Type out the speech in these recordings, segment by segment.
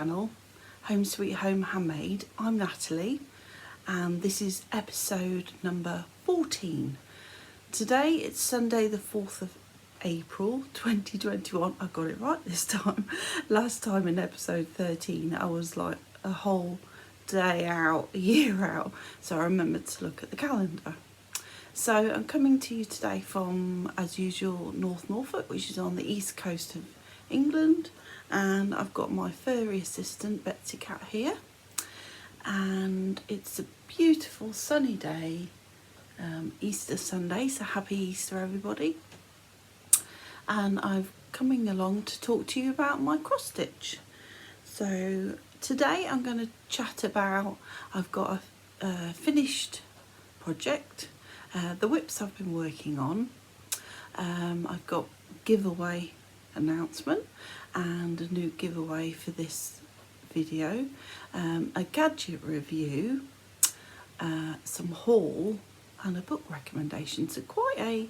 channel, Home Sweet Home Handmade. I'm Natalie and this is episode number 14. Today it's Sunday the 4th of April 2021. I got it right this time. Last time in episode 13 I was like a whole day out, a year out, so I remembered to look at the calendar. So I'm coming to you today from, as usual, North Norfolk, which is on the east coast of England, and I've got my furry assistant Betsy Cat here, and it's a beautiful sunny day, Easter Sunday, so happy Easter everybody. And I'm coming along to talk to you about my cross stitch. So today I'm going to chat about, I've got a finished project, the whips I've been working on. I've got giveaway announcement and a new giveaway for this video, a gadget review, some haul and a book recommendation. So quite a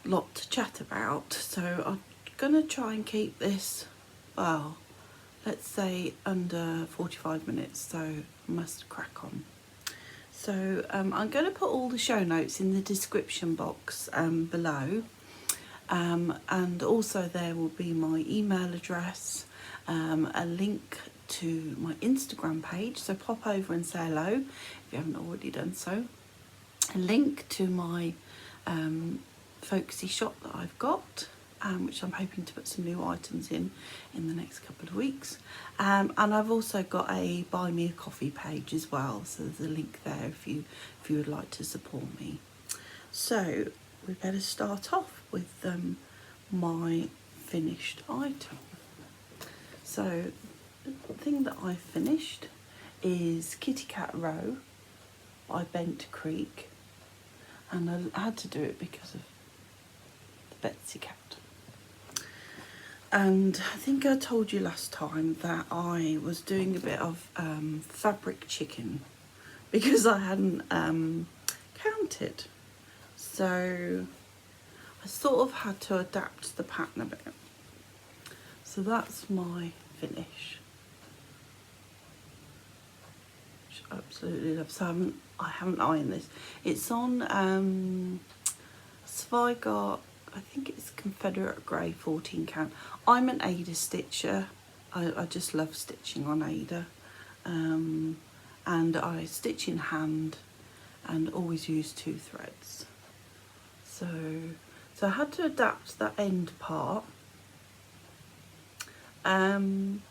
lot to chat about, so I'm gonna try and keep this, well, let's say under 45 minutes, so I must crack on. So I'm going to put all the show notes in the description box below, and also there will be my email address, a link to my Instagram page, so pop over and say hello if you haven't already done so, a link to my folksy shop that I've got, which I'm hoping to put some new items in the next couple of weeks, and I've also got a buy me a coffee page as well, so there's a link there if you would like to support me. So we better start off with my finished item. So the thing that I finished is Kitty Cat Row by Bent Creek, and I had to do it because of the Betsy Cat. And I think I told you last time that I was doing a bit of fabric chicken because I hadn't counted. So I sort of had to adapt the pattern a bit. So that's my finish, which I absolutely love. So I haven't ironed this. It's on Zweigart, I think it's Confederate Grey 14 count. I'm an Ada stitcher. I just love stitching on Ada, and I stitch in hand and always use 2 threads. So I had to adapt that end part, and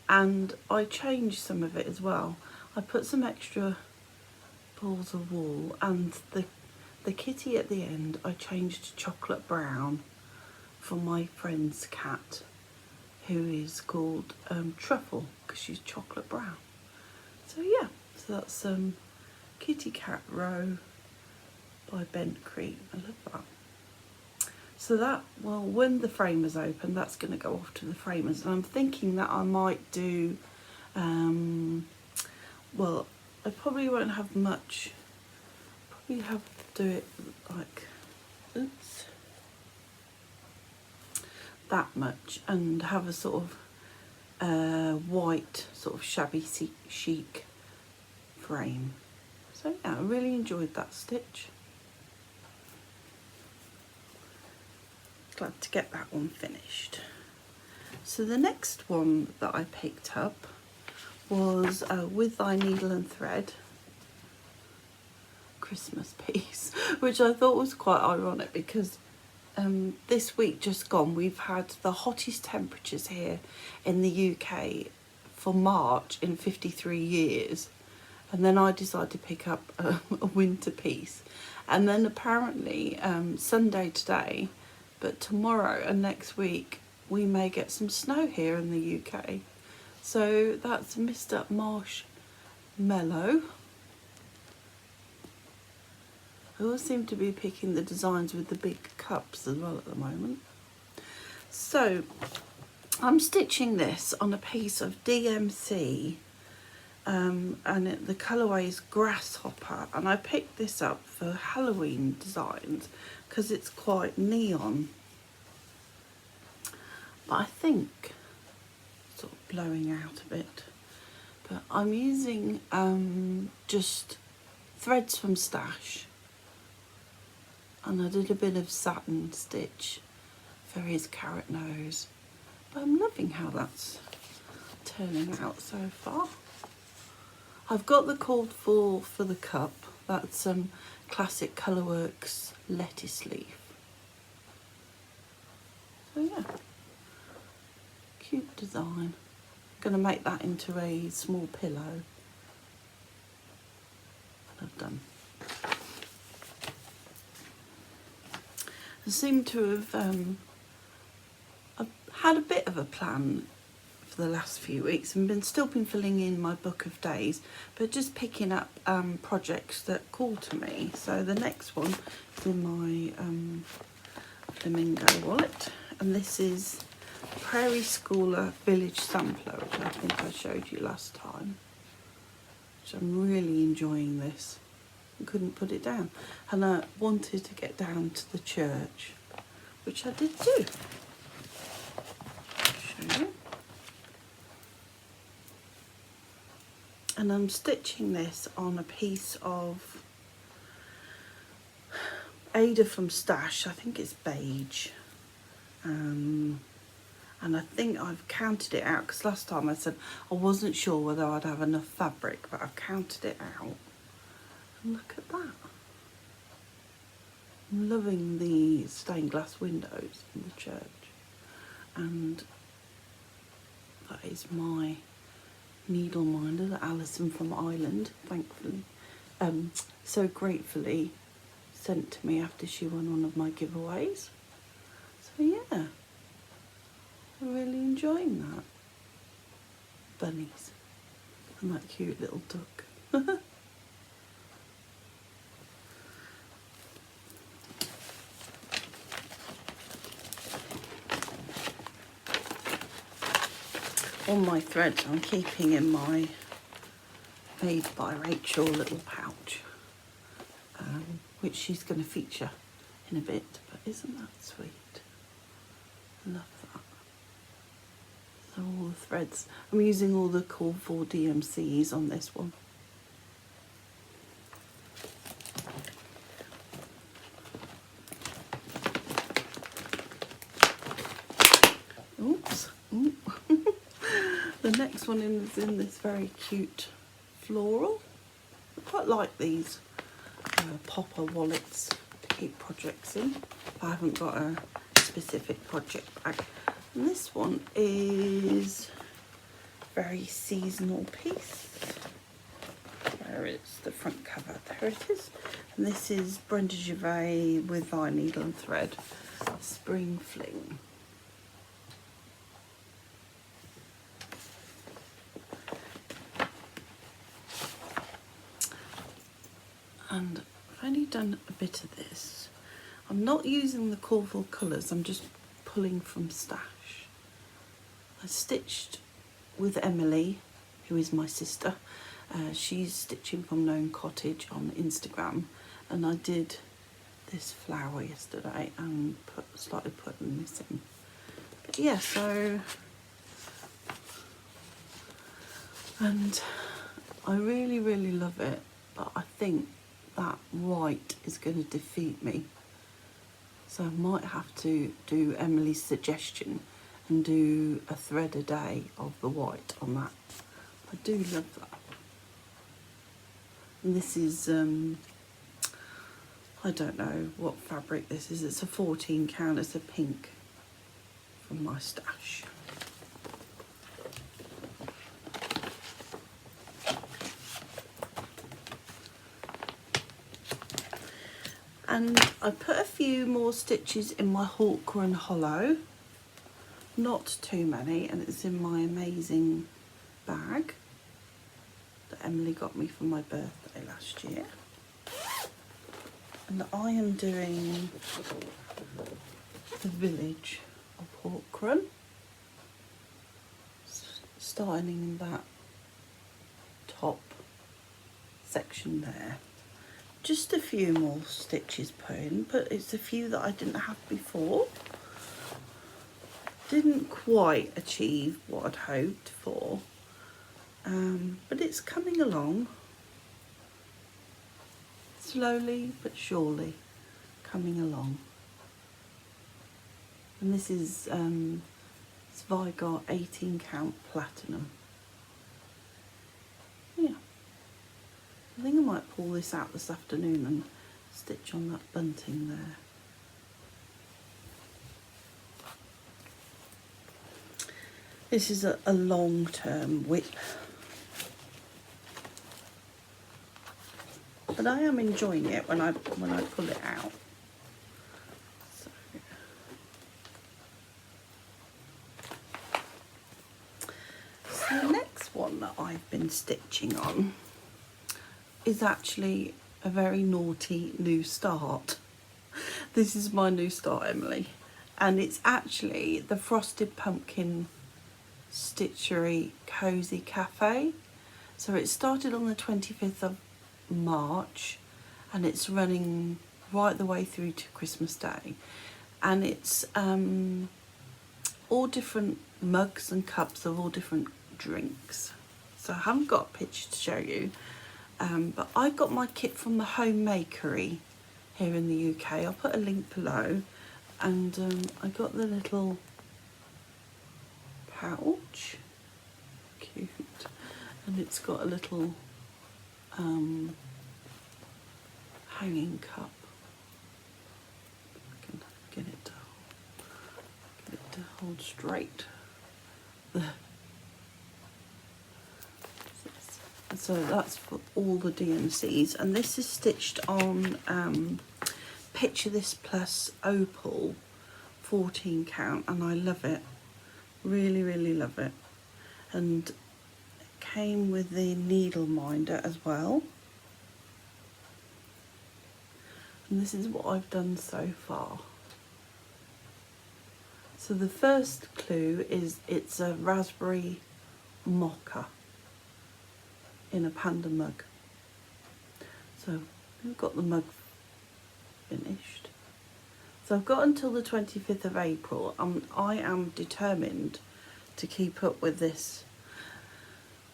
I changed some of it as well. I put some extra balls of wool, and the kitty at the end I changed to chocolate brown for my friend's cat, who is called Truffle, because she's chocolate brown. So yeah, so that's Kitty Cat Row by Bent Creek. I love that. So that, well, when the framer's open, that's going to go off to the framers, and I'm thinking that I might do, well, I probably won't have much. Probably have to do it like, oops, that much, and have a sort of white, sort of shabby chic frame. So yeah, I really enjoyed that stitch. Glad to get that one finished. So the next one that I picked up was With Thy Needle and Thread Christmas piece, which I thought was quite ironic because this week just gone we've had the hottest temperatures here in the UK for March in 53 years, and then I decided to pick up a winter piece, and then apparently Sunday today, but tomorrow and next week we may get some snow here in the UK. So that's Mr. Marshmallow. I always seem to be picking the designs with the big cups as well at the moment. So I'm stitching this on a piece of DMC, and the colourway is Grasshopper, and I picked this up for Halloween designs because it's quite neon. But I think sort of blowing out a bit. But I'm using just threads from Stash, and I did a bit of satin stitch for his carrot nose. But I'm loving how that's turning out so far. I've got the cord for the cup. That's classic Colourworks lettuce leaf. So yeah, cute design. Going to make that into a small pillow. I've done. I seem to have I've had a bit of a plan for the last few weeks and still been filling in my book of days, but just picking up projects that call to me. So the next one is in my Flamingo wallet, and this is Prairie Schooler Village Sampler, which I think I showed you last time. So I'm really enjoying this. I couldn't put it down, and I wanted to get down to the church, which I did too. Show you. And I'm stitching this on a piece of Ada from Stash. I think it's beige. And I think I've counted it out, because last time I said I wasn't sure whether I'd have enough fabric, but I've counted it out. And look at that. I'm loving the stained glass windows in the church. And that is my needle minder that Alison from Ireland, thankfully, so gratefully sent to me after she won one of my giveaways. So yeah, I'm really enjoying that. Bunnies and that cute little duck. All my threads I'm keeping in my Made by Rachel little pouch, which she's going to feature in a bit, but isn't that sweet? I love that. So all the threads, I'm using all the Call for DMCs on this one. Oops. Ooh. The next one is in this very cute floral. I quite like these popper wallets to keep projects in. I haven't got a specific project bag. And this one is a very seasonal piece. Where is the front cover? There it is. And this is Brenda Gervais with Vine Needle and Thread Spring Fling. And I've only done a bit of this. I'm not using the colourful colours, I'm just pulling from Stash. I stitched with Emily, who is my sister. She's stitching from Gnome Cottage on Instagram, and I did this flower yesterday and started putting this in. But yeah, so, and I really, really love it, but I think that white is going to defeat me, so I might have to do Emily's suggestion and do a thread a day of the white on that. I do love that. And this is I don't know what fabric this is. It's a 14 count. It's a pink from my stash. And I put a few more stitches in my Hawk Run Hollow, not too many, and it's in my amazing bag that Emily got me for my birthday last year. And I am doing the village of Hawk Run, starting in that top section there. Just a few more stitches put in, but it's a few that I didn't have before. Didn't quite achieve what I'd hoped for, but it's coming along. Slowly but surely coming along. And this is Zweigart 18 count platinum. Yeah, I think I might pull this out this afternoon and stitch on that bunting there. This is a long-term whip, but I am enjoying it when I pull it out. So the next one that I've been stitching on is actually a very naughty new start. This is my new start, Emily, and it's actually the Frosted Pumpkin Stitchery Cozy Cafe. So it started on the 25th of March and it's running right the way through to Christmas Day, and it's all different mugs and cups of all different drinks. So I haven't got a picture to show you, but I got my kit from the Handmade here in the UK. I'll put a link below, and I got the little pouch, cute, and it's got a little hanging cup. I can get it to hold straight. So that's for all the DMCs, and this is stitched on Picture This Plus Opal 14 count, and I love it. Really love it. And it came with the needle minder as well. And this is what I've done so far. So the first clue is it's a raspberry mocha in a panda mug. So we've got the mug finished. So I've got until the 25th of April. I am determined to keep up with this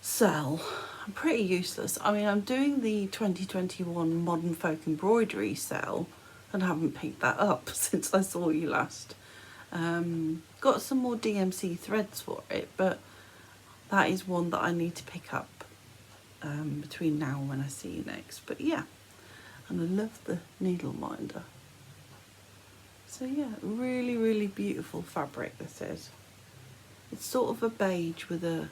sale. I'm pretty useless. I mean, I'm doing the 2021 Modern Folk Embroidery sale and haven't picked that up since I saw you last. Got some more DMC threads for it, but that is one that I need to pick up between now and when I see you next. But yeah, and I love the needle minder. So yeah, really beautiful fabric this is. It's sort of a beige with a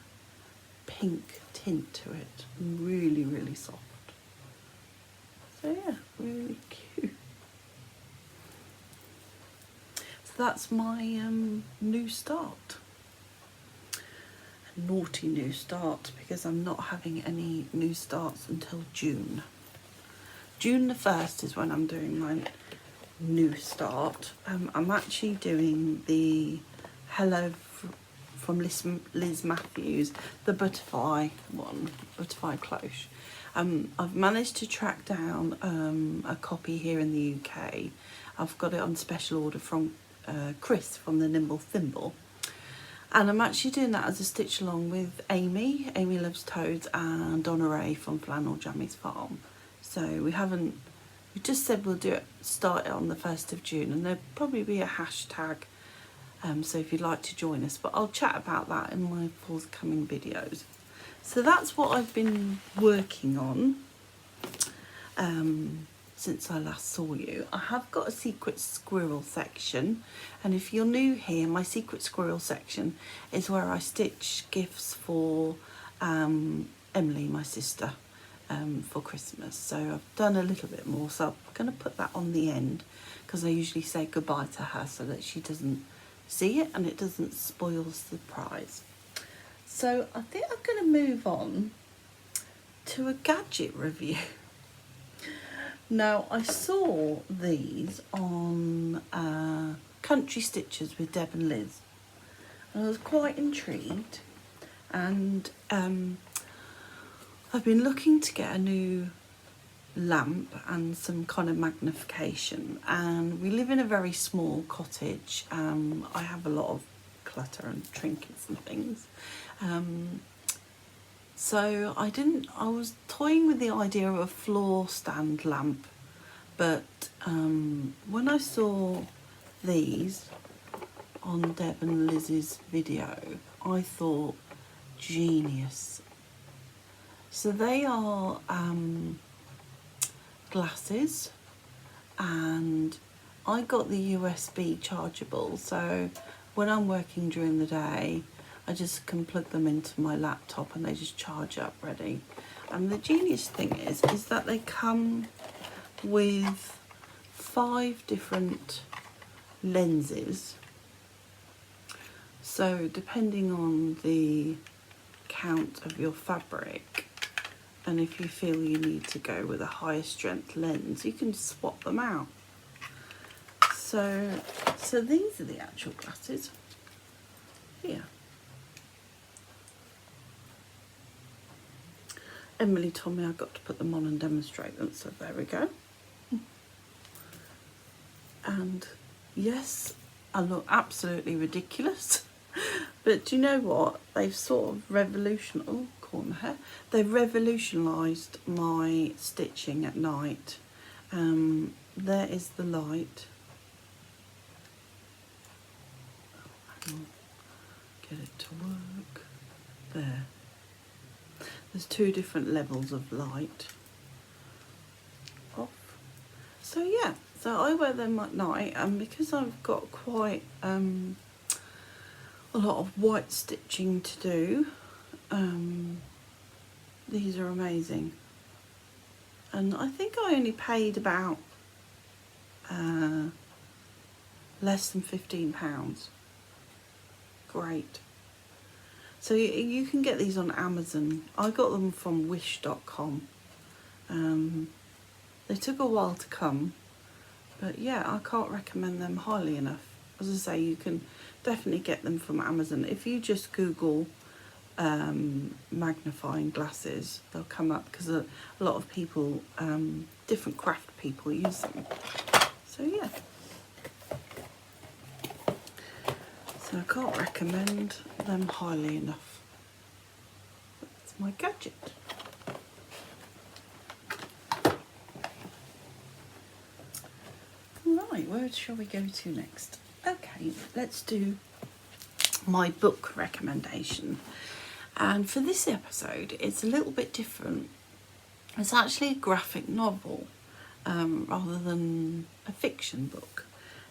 pink tint to it. Really soft. So yeah, really cute. So that's my new start. A naughty new start, because I'm not having any new starts until June. June the 1st is when I'm doing my new start. I'm actually doing the Hello from Liz Matthews, the butterfly one, butterfly cloche. I've managed to track down a copy here in the UK. I've got it on special order from Chris from the Nimble Thimble, and I'm actually doing that as a stitch along with Amy Loves Toads, and Donna Ray from Flannel Jammy's Farm. So we just said we'll start it on the 1st of June, and there'll probably be a hashtag, so if you'd like to join us, but I'll chat about that in my forthcoming videos. So that's what I've been working on since I last saw you. I have got a secret squirrel section, and if you're new here, my secret squirrel section is where I stitch gifts for Emily, my sister, for Christmas. So I've done a little bit more, so I'm going to put that on the end, because I usually say goodbye to her so that she doesn't see it and it doesn't spoil the surprise. So I think I'm going to move on to a gadget review. Now, I saw these on Country Stitches with Deb and Liz, and I was quite intrigued, and I've been looking to get a new lamp and some kind of magnification, and we live in a very small cottage. I have a lot of clutter and trinkets and things. So I was toying with the idea of a floor stand lamp, but when I saw these on Deb and Liz's video, I thought, genius. So they are glasses, and I got the USB chargeable, so when I'm working during the day I just can plug them into my laptop and they just charge up ready. And the genius thing is that they come with 5 different lenses, so depending on the count of your fabric, and if you feel you need to go with a higher strength lens, you can swap them out. So these are the actual glasses here. Emily told me I got to put them on and demonstrate them, so there we go. And yes, I look absolutely ridiculous, but do you know what? They've sort of they've revolutionised my stitching at night. There is the light. Get it to work. There. There's 2 different levels of light. Off. So yeah, so I wear them at night, and because I've got quite a lot of white stitching to do, these are amazing. And I think I only paid about less than £15. Great. So you can get these on Amazon. I got them from wish.com. They took a while to come, but yeah, I can't recommend them highly enough. As I say, you can definitely get them from Amazon. If you just Google magnifying glasses, they'll come up, because a lot of people, different craft people, use them. So yeah. So I can't recommend them highly enough. That's my gadget. Right, where shall we go to next? Okay, let's do my book recommendation. And for this episode, it's a little bit different. It's actually a graphic novel rather than a fiction book.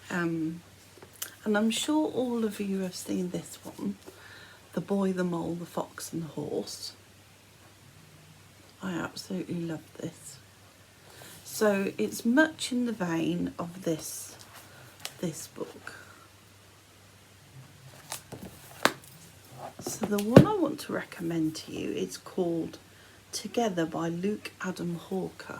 And I'm sure all of you have seen this one, The Boy, the Mole, the Fox and the Horse. I absolutely love this. So it's much in the vein of this book. So the one I want to recommend to you is called Together by Luke Adam Hawker.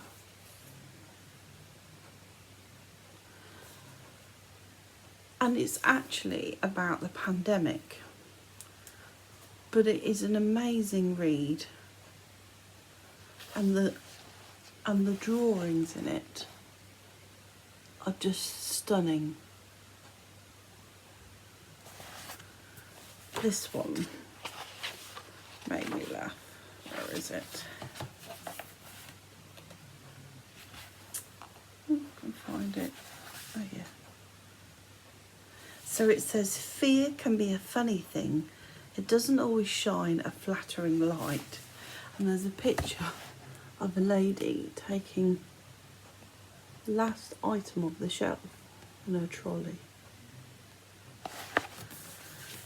And it's actually about the pandemic, but it is an amazing read, and the drawings in it are just stunning. This one made me laugh. Where is it? Oh, I can find it. Oh yeah. So it says, fear can be a funny thing. It doesn't always shine a flattering light. And there's a picture of a lady taking the last item of the shelf in her trolley.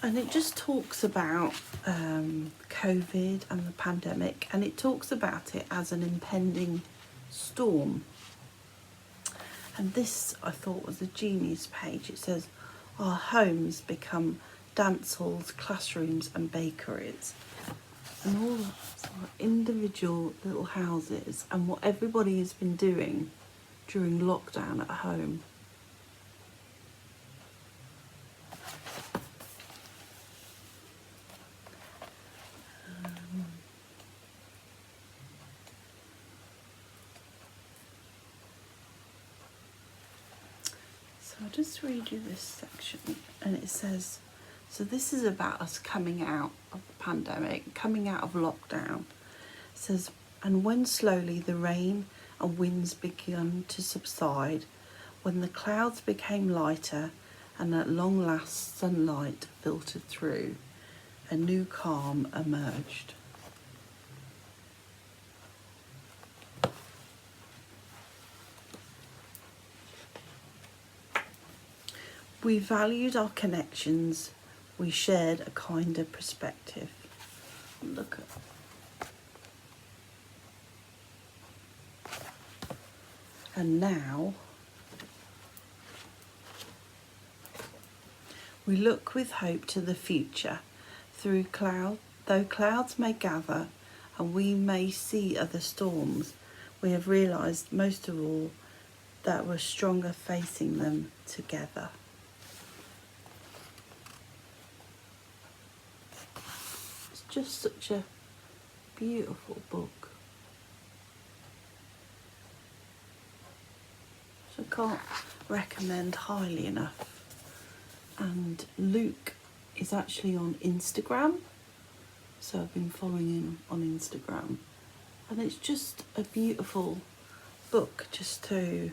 And it just talks about COVID and the pandemic, and it talks about it as an impending storm. And this, I thought, was a genius page. It says, our homes become dance halls, classrooms and bakeries. And all are individual little houses, and what everybody has been doing during lockdown at home. So I'll just read you this section, and it says, So this is about us coming out of the pandemic, coming out of lockdown. It says, and when slowly the rain and winds began to subside, when the clouds became lighter and at long last sunlight filtered through, a new calm emerged. We valued our connections, we shared a kinder perspective. Look at. And now we look with hope to the future, though clouds may gather and we may see other storms, we have realised most of all that we're stronger facing them together. It's just such a beautiful book. So I can't recommend highly enough. And Luke is actually on Instagram, so I've been following him on Instagram, and it's just a beautiful book just to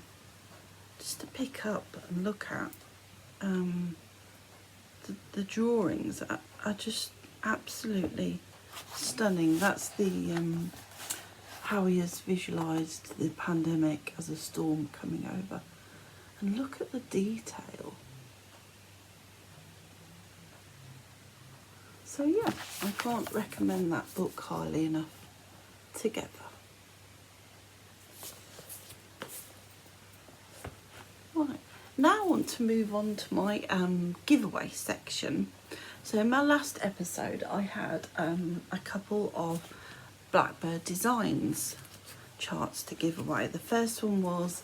pick up and look at. The drawings are just absolutely stunning. That's the how he has visualised the pandemic as a storm coming over, and look at the detail. So yeah, I can't recommend that book highly enough. Together. Right, now I want to move on to my giveaway section. So in my last episode I had a couple of Blackbird Designs charts to give away. The first one was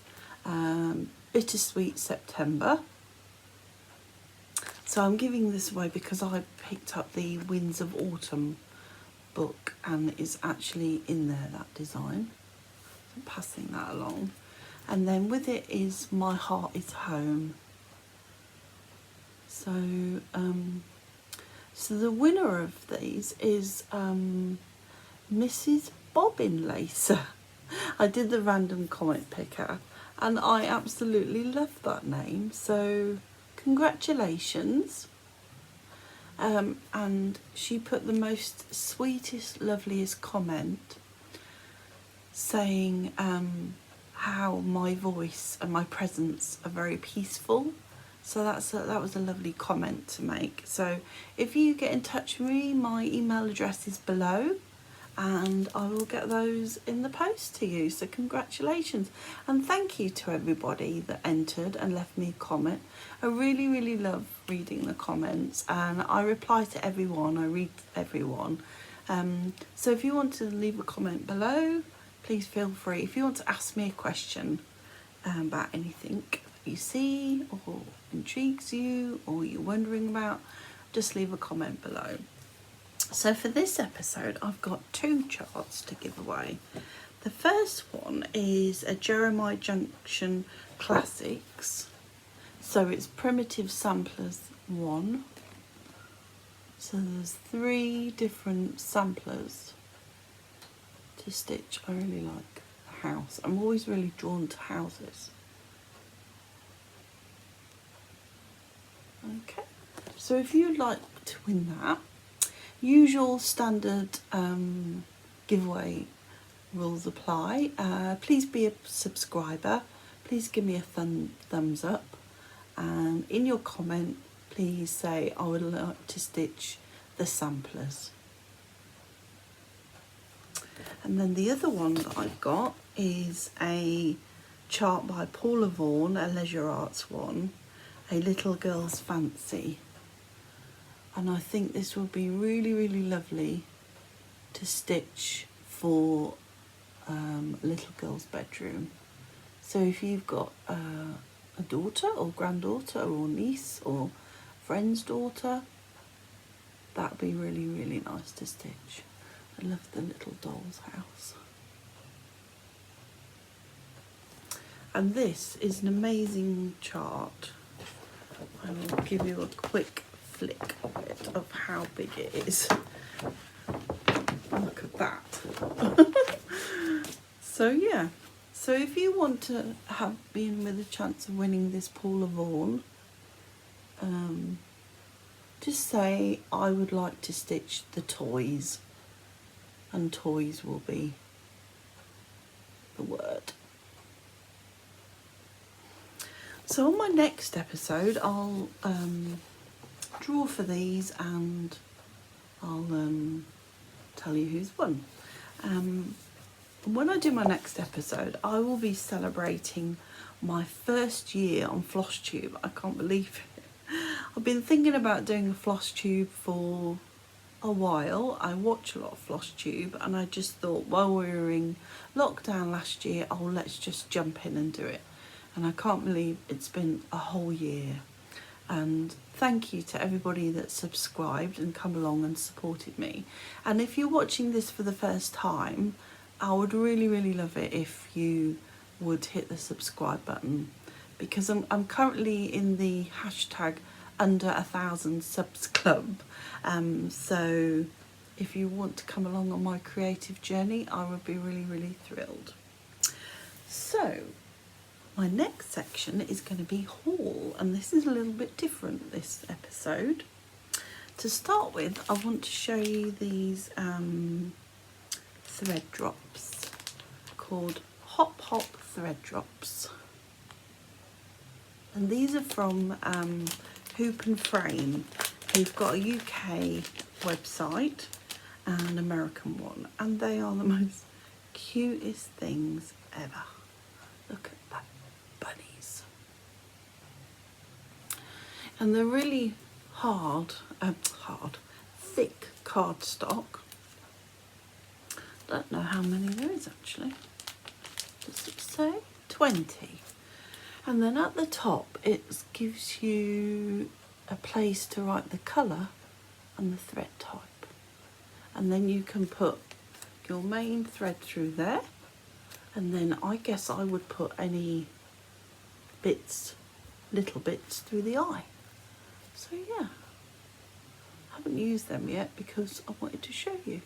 Bittersweet September. So I'm giving this away because I picked up the Winds of Autumn book and it's actually in there, that design. So I'm passing that along. And then with it is My Heart is Home. So, so the winner of these is Mrs. Bobbin Lacer. I did the random comment picker and I absolutely love that name. So congratulations. And she put the most sweetest, loveliest comment saying how my voice and my presence are very peaceful. So that was a lovely comment to make. So if you get in touch with me, my email address is below and I will get those in the post to you. So congratulations, and thank you to everybody that entered and left me a comment. I really love reading the comments and I reply to everyone, I read everyone. So if you want to leave a comment below, please feel free. If you want to ask me a question about anything you see or intrigues you or you're wondering about, just leave a comment below. So for this episode I've got two charts to give away. The first one is a Jeremiah Junction Classics. So it's Primitive Samplers 1. So there's 3 different samplers to stitch. I really like a house. I'm always really drawn to houses. Okay, so if you'd like to win that, usual standard giveaway rules apply. Please be a subscriber, please give me a thumbs up, and in your comment please say I would like to stitch the samplers. And then the other one that I've got is a chart by Paula Vaughan, a Leisure Arts one, A Little Girl's Fancy. And I think this will be really lovely to stitch for a little girl's bedroom. So if you've got a daughter or granddaughter or niece or friend's daughter, that'd be really nice to stitch. I love the little doll's house. And this is an amazing chart. I will give you a quick flick of it, of how big it is. Look at that. So yeah, so if you want to be in with a chance of winning this Paula Vaughan, just say I would like to stitch the toys, and toys will be the word. So on my next episode I'll draw for these and I'll tell you who's won. When I do my next episode, I will be celebrating my first year on Flosstube. I can't believe it. I've been thinking about doing a Flosstube for a while. I watch a lot of Flosstube and I just thought while we were in lockdown last year, oh, let's just jump in and do it. And I can't believe it's been a whole year. And thank you to everybody that subscribed and come along and supported me. And if you're watching this for the first time, I would really, really love it if you would hit the subscribe button, because I'm currently in the hashtag under 1,000 subs club. So if you want to come along on my creative journey, I would be really, really thrilled. So my next section is going to be haul, and this is a little bit different this episode. To start with, I want to show you these thread drops called Hop Hop thread drops, and these are from Hoop and Frame, who've got a UK website and an American one, and they are the most cutest things ever. Look at that, bunnies. And they're really thick cardstock. Don't know how many there is actually. Does it say? 20. And then at the top it gives you a place to write the colour and the thread type. And then you can put your main thread through there, and then I guess I would put any bits, little bits through the eye. So yeah, I haven't used them yet because I wanted to show you.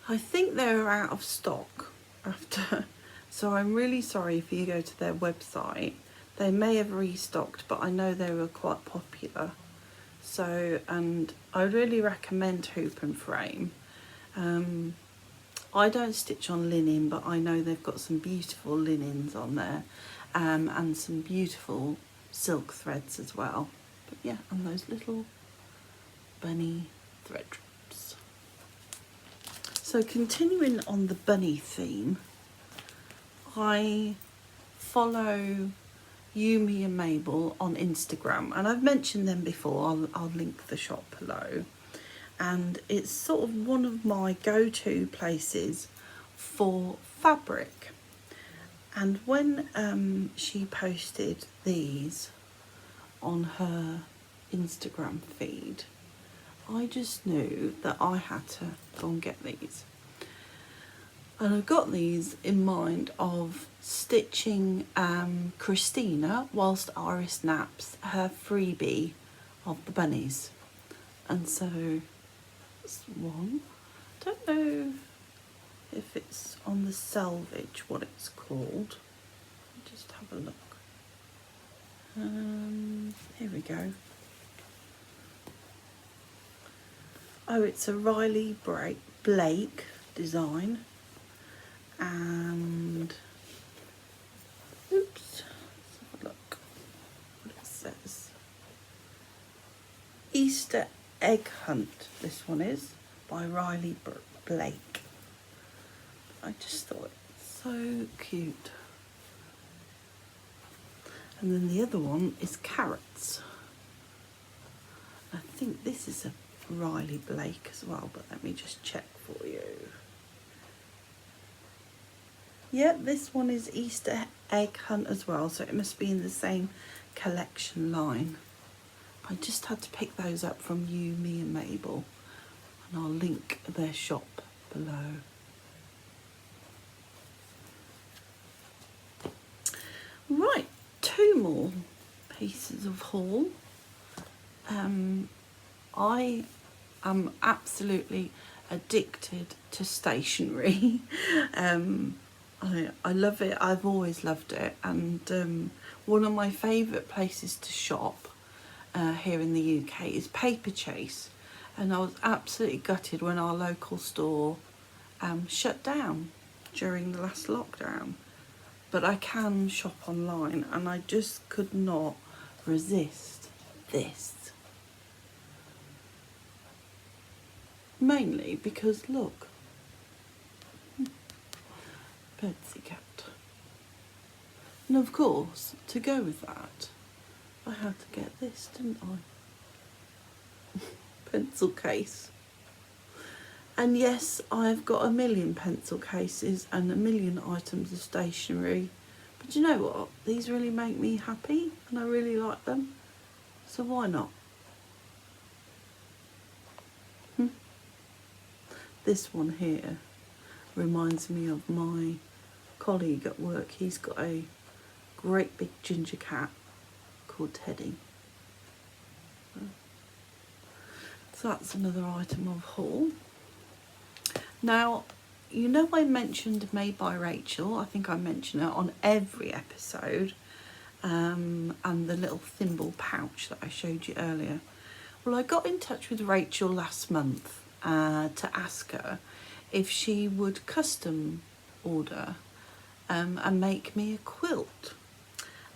I think they're out of stock after, so I'm really sorry if you go to their website. They may have restocked, but I know they were quite popular. So, and I really recommend Hoop and Frame. I don't stitch on linen, but I know they've got some beautiful linens on there, and some beautiful silk threads as well. But yeah, and those little bunny thread drops. So continuing on the bunny theme, I follow Yumi and Mabel on Instagram, and I've mentioned them before. I'll link the shop below, and it's sort of one of my go-to places for fabric. And when she posted these on her Instagram feed, I just knew that I had to go and get these. And I got these in mind of stitching Christina whilst Iris naps her freebie of the bunnies. And so it's one. I don't know if it's on the selvage what it's called. Just have a look. Here we go. Oh, it's a Riley Blake design, and oops, let's have a look what it says. Easter Egg Hunt, this one is, by Riley Blake. I just thought it's so cute. And then the other one is Carrots. I think this is a Riley Blake as well, but let me just check for you. Yeah, this one is Easter Egg Hunt as well, so it must be in the same collection line. I just had to pick those up from Yumi and Mabel, and I'll link their shop below. Right, two more pieces of haul. I am absolutely addicted to stationery. I love it. I've always loved it, and one of my favourite places to shop here in the UK is Paper Chase, and I was absolutely gutted when our local store shut down during the last lockdown. But I can shop online, and I just could not resist this. Mainly because, look, Betsy cat. And of course, to go with that, I had to get this, didn't I? Pencil case. And yes, I've got a million pencil cases and a million items of stationery. But you know what? These really make me happy and I really like them. So why not? This one here reminds me of my colleague at work. He's got a great big ginger cat called Teddy. So that's another item of haul. Now, you know I mentioned Made by Rachel. I think I mention it on every episode. And the little thimble pouch that I showed you earlier. Well, I got in touch with Rachel last month to ask her if she would custom order and make me a quilt.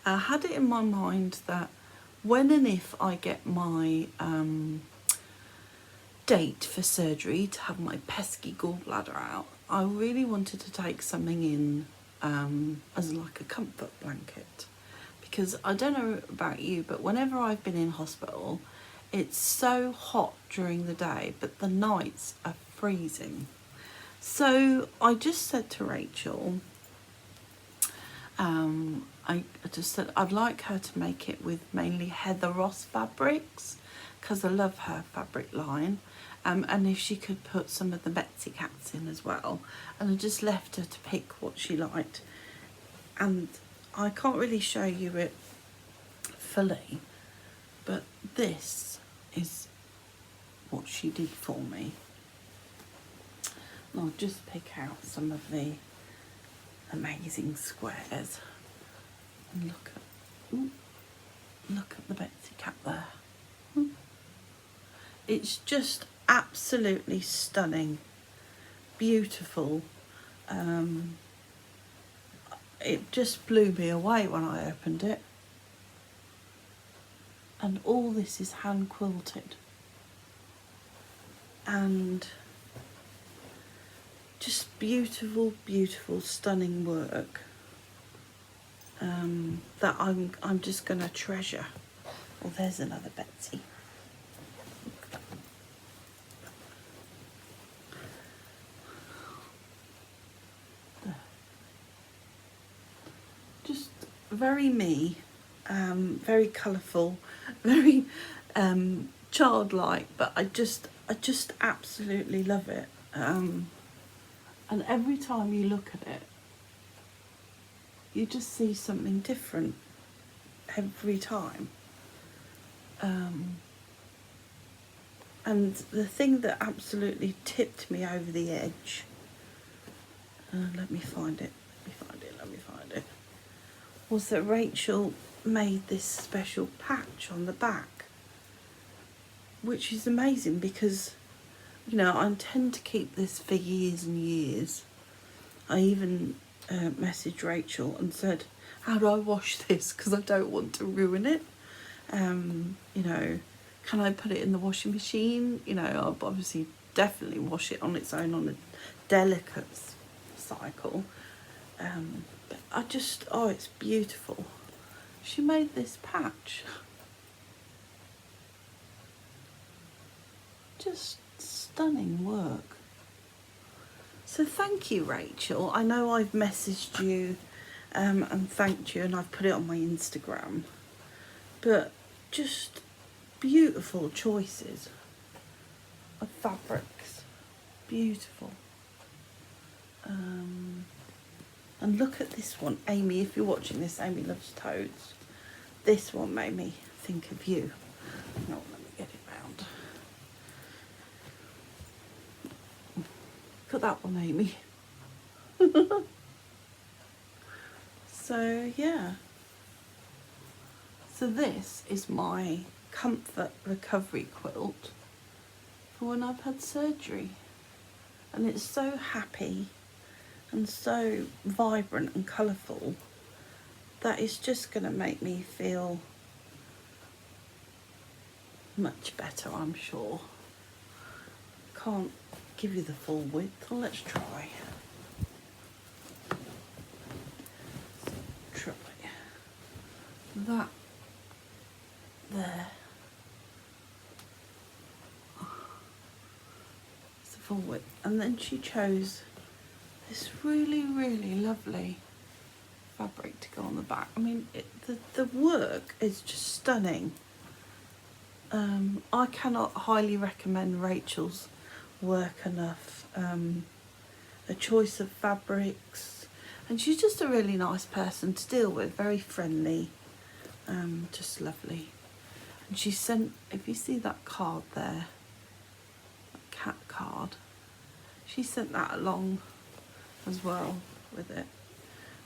I had it in my mind that when and if I get my date for surgery to have my pesky gallbladder out, I really wanted to take something in as like a comfort blanket, because I don't know about you, but whenever I've been in hospital, it's so hot during the day, but the nights are freezing. So I just said to Rachel, I just said I'd like her to make it with mainly Heather Ross fabrics, because I love her fabric line. And if she could put some of the Betsy cats in as well. And I just left her to pick what she liked. And I can't really show you it fully, but this is what she did for me. And I'll just pick out some of the amazing squares. And look at the Betsy cat there. It's just absolutely stunning, beautiful. It just blew me away when I opened it. And all this is hand quilted. And just beautiful, beautiful, stunning work that I'm just going to treasure. Oh, there's another Betsy. Just very me, very colourful, very childlike, but I just absolutely love it. And every time you look at it, you just see something different every time. And the thing that absolutely tipped me over the edge, let me find it, was that Rachel made this special patch on the back, which is amazing because, you know, I intend to keep this for years and years. I even messaged Rachel and said, how do I wash this, because I don't want to ruin it. You know, can I put it in the washing machine? You know, I'll obviously definitely wash it on its own on a delicate cycle. But I just, oh, it's beautiful. She made this patch. Just stunning work. So thank you, Rachel. I know I've messaged you and thanked you, and I've put it on my Instagram. But just beautiful choices of fabrics. Beautiful. And look at this one. Amy, if you're watching this, Amy loves toads. This one made me think of you. No, let me at that one, Amy. So yeah, so this is my comfort recovery quilt for when I've had surgery, and it's so happy and so vibrant and colourful that it's just going to make me feel much better, I'm sure. Can't give you the full width. Well, let's try. Try that there. It's the full width. And then she chose this really, really lovely fabric to go on the back. I mean, the work is just stunning. I cannot highly recommend Rachel's work enough. A choice of fabrics, and she's just a really nice person to deal with, very friendly, just lovely. And she sent, if you see that card there, that cat card, she sent that along as well with it.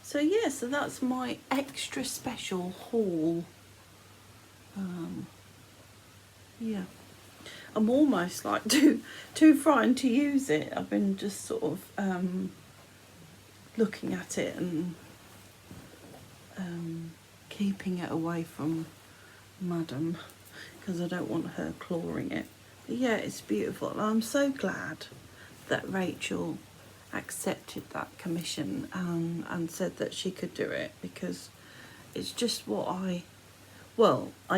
So yeah, so that's my extra special haul. Yeah, I'm almost like too frightened to use it. I've been just sort of looking at it and keeping it away from Madam because I don't want her clawing it. But yeah, it's beautiful, and I'm so glad that Rachel accepted that commission and said that she could do it, because it's just what I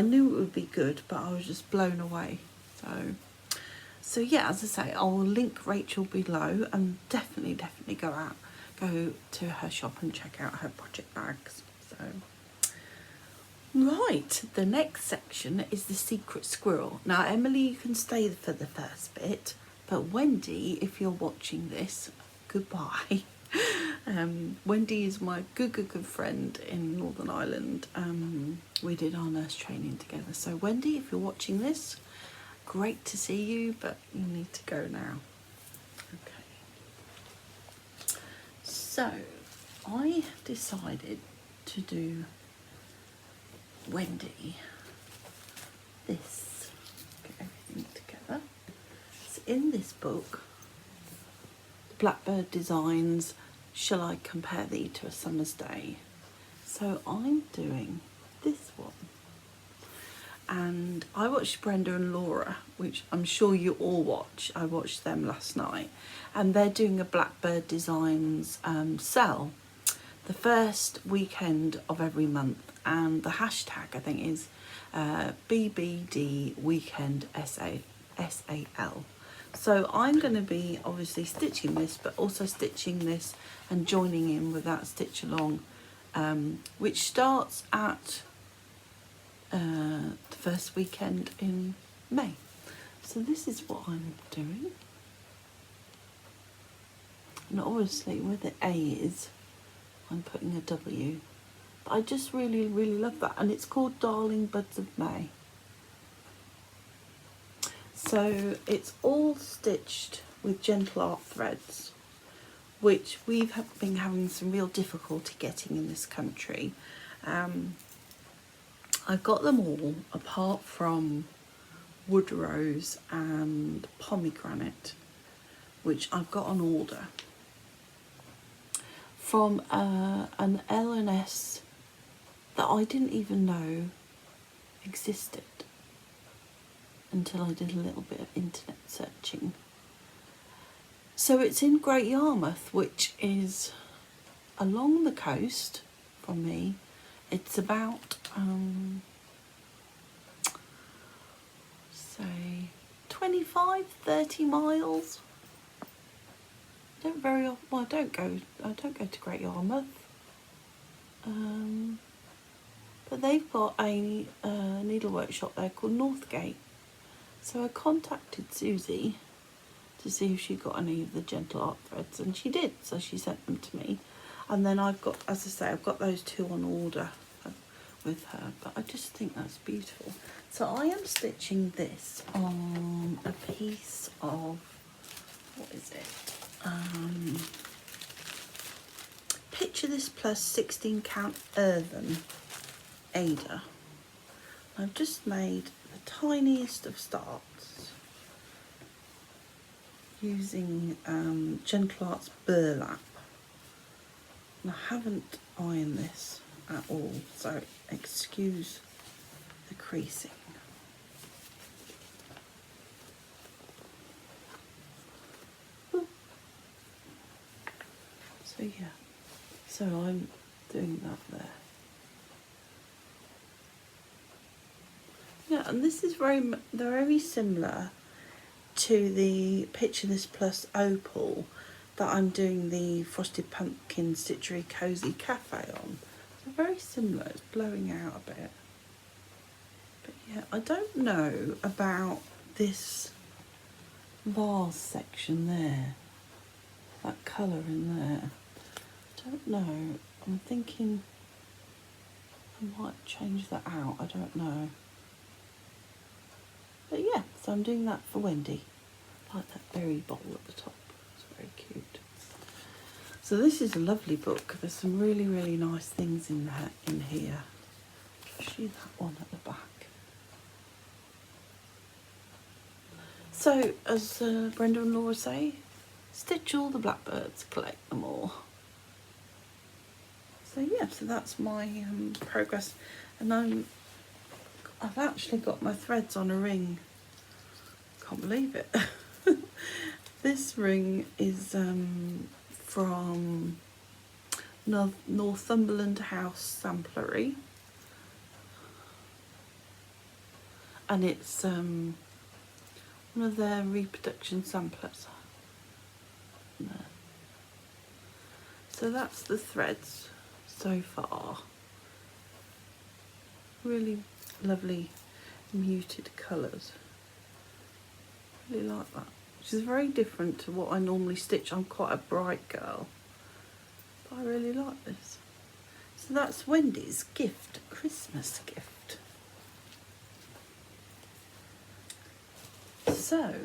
knew it would be good, but I was just blown away. So yeah, as I say, I'll link Rachel below, and definitely go to her shop and check out her project bags. So right, the next section is the secret squirrel. Now Emily, you can stay for the first bit, but Wendy, if you're watching this, goodbye. Wendy is my good friend in Northern Ireland. We did our nurse training together. So Wendy, if you're watching this, great to see you, but you need to go now. Okay. So I decided to do Wendy this. Get everything together. It's in this book, Blackbird Designs, Shall I Compare Thee to a Summer's Day? So I'm doing this one. And I watched Brenda and Laura, which I'm sure you all watch. I watched them last night. And they're doing a Blackbird Designs sale the first weekend of every month. And the hashtag, I think, is BBD Weekend SAL. So I'm going to be obviously stitching this, but also stitching this and joining in with that stitch along, which starts at the first weekend in May. So this is what I'm doing. And obviously where the A is, I'm putting a W. But I just really love that. And it's called Darling Buds of May. So it's all stitched with gentle art threads, which we've been having some real difficulty getting in this country. I've got them all apart from Wood Rose and Pomegranate, which I've got on order from an L&S that I didn't even know existed until I did a little bit of internet searching. So it's in Great Yarmouth, which is along the coast from me. It's about say 25-30 miles. I don't very often, well, I don't go to Great Yarmouth, but they've got a needle workshop there called Northgate. So I contacted Susie to see if she got any of the gentle art threads, and she did, so she sent them to me. And then I've got, as I say, I've got those two on order with her, but I just think that's beautiful. So I am stitching this on a piece of, what is it? Picture This Plus 16 count earthen Ada. I've just made the tiniest of starts using Gentle Arts burlap. And I haven't ironed this at all, so excuse the creasing. So yeah, so I'm doing that there. Yeah, and this is they're very similar to the Picture This Plus opal that I'm doing the Frosted Pumpkin Stitchery Cozy Cafe on. So very similar, it's blowing out a bit. But yeah, I don't know about this vase section there, that colour in there. I don't know, I'm thinking I might change that out, I don't know. But yeah, so I'm doing that for Wendy. I like that berry bowl at the top, it's very cute. So this is a lovely book. There's some really, really nice things in there, in here. Especially that one at the back. So, as Brenda and Laura say, stitch all the blackbirds, collect them all. So yeah, so that's my progress. And I've actually got my threads on a ring. Can't believe it. This ring is from Northumberland House Samplery, and it's one of their reproduction samplers. So that's the threads so far. Really lovely muted colours. Really like that. Which is very different to what I normally stitch. I'm quite a bright girl, but I really like this. So that's Wendy's gift, Christmas gift. So,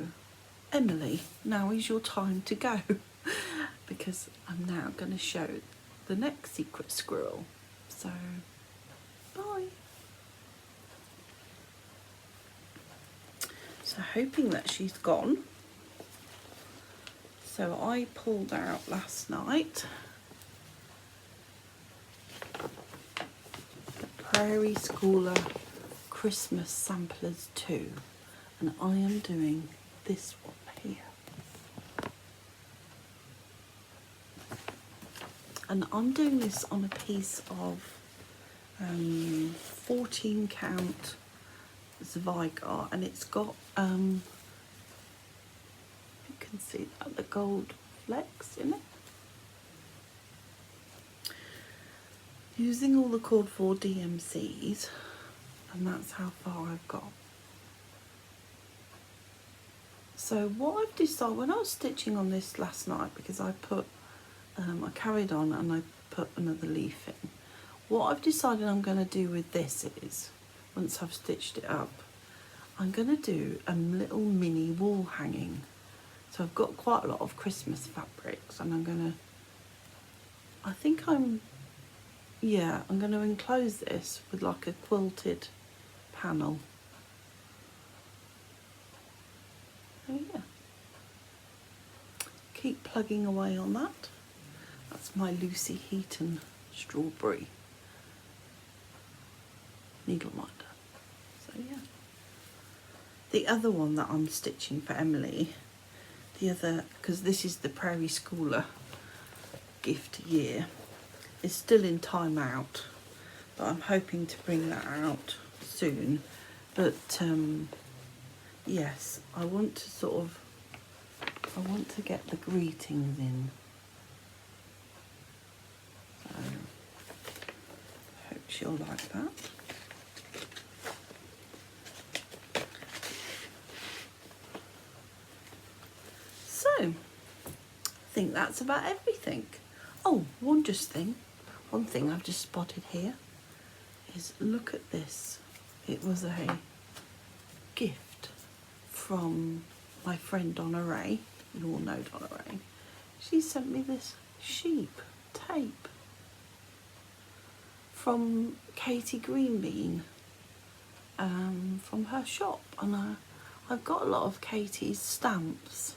Emily, now is your time to go because I'm now going to show the next secret squirrel. So, bye. So, hoping that she's gone. So I pulled out last night the Prairie Schooler Christmas Samplers 2, and I am doing this one here. And I'm doing this on a piece of 14 count Zweigart, and it's got can see that, the gold flecks in it. Using all the cord 4 DMCs, and that's how far I've got. So what I've decided, when I was stitching on this last night, because I put, I carried on and I put another leaf in. What I've decided I'm going to do with this is, once I've stitched it up, I'm going to do a little mini wall hanging. So I've got quite a lot of Christmas fabrics, and I'm going to enclose this with like a quilted panel. So yeah, keep plugging away on that. That's my Lucy Heaton strawberry needle minder. So yeah, the other one that I'm stitching for Emily, because this is the Prairie Schooler gift year, is still in time out, but I'm hoping to bring that out soon. But yes, I want to get the greetings in. So I hope she'll like that. So I think that's about everything. Oh, one thing I've just spotted here is, look at this. It was a gift from my friend Donna Ray. You all know Donna Ray. she sent me this sheep tape from Katie Greenbean, from her shop, and I've got a lot of Katie's stamps,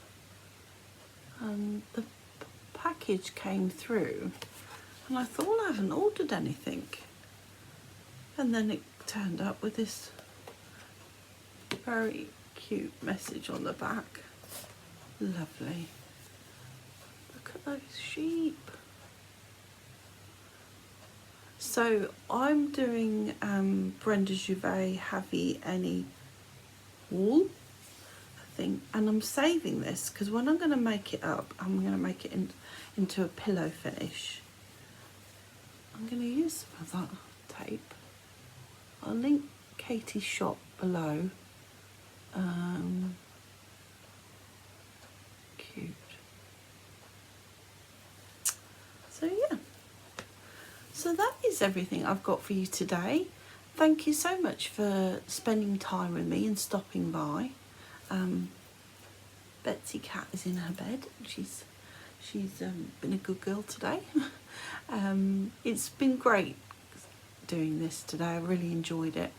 and the package came through and I thought, well, I haven't ordered anything, and then it turned up with this very cute message on the back. Lovely. Look at those sheep. So I'm doing Brenda Juvet Have Ye Any wool, I think, and I'm saving this because when I'm going to make it up, I'm going to make it into a pillow finish. I'm going to use some of that tape. I'll link Katie's shop below. Cute. So yeah, so that is everything I've got for you today. Thank you so much for spending time with me and stopping by. Betsy Cat is in her bed. She's been a good girl today. It's been great doing this today. I really enjoyed it.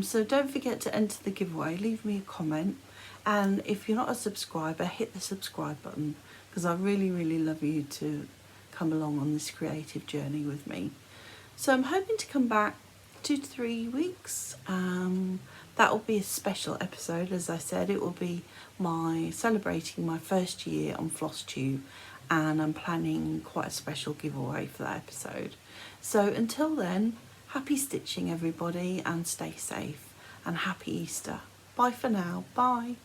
So don't forget to enter the giveaway. Leave me a comment, and if you're not a subscriber, hit the subscribe button, because I really love you to come along on this creative journey with me. So I'm hoping to come back 2 to 3 weeks. That will be a special episode. As I said, it will be celebrating my first year on Flosstube, and I'm planning quite a special giveaway for that episode. So until then, happy stitching everybody, and stay safe, and happy Easter. Bye for now. Bye.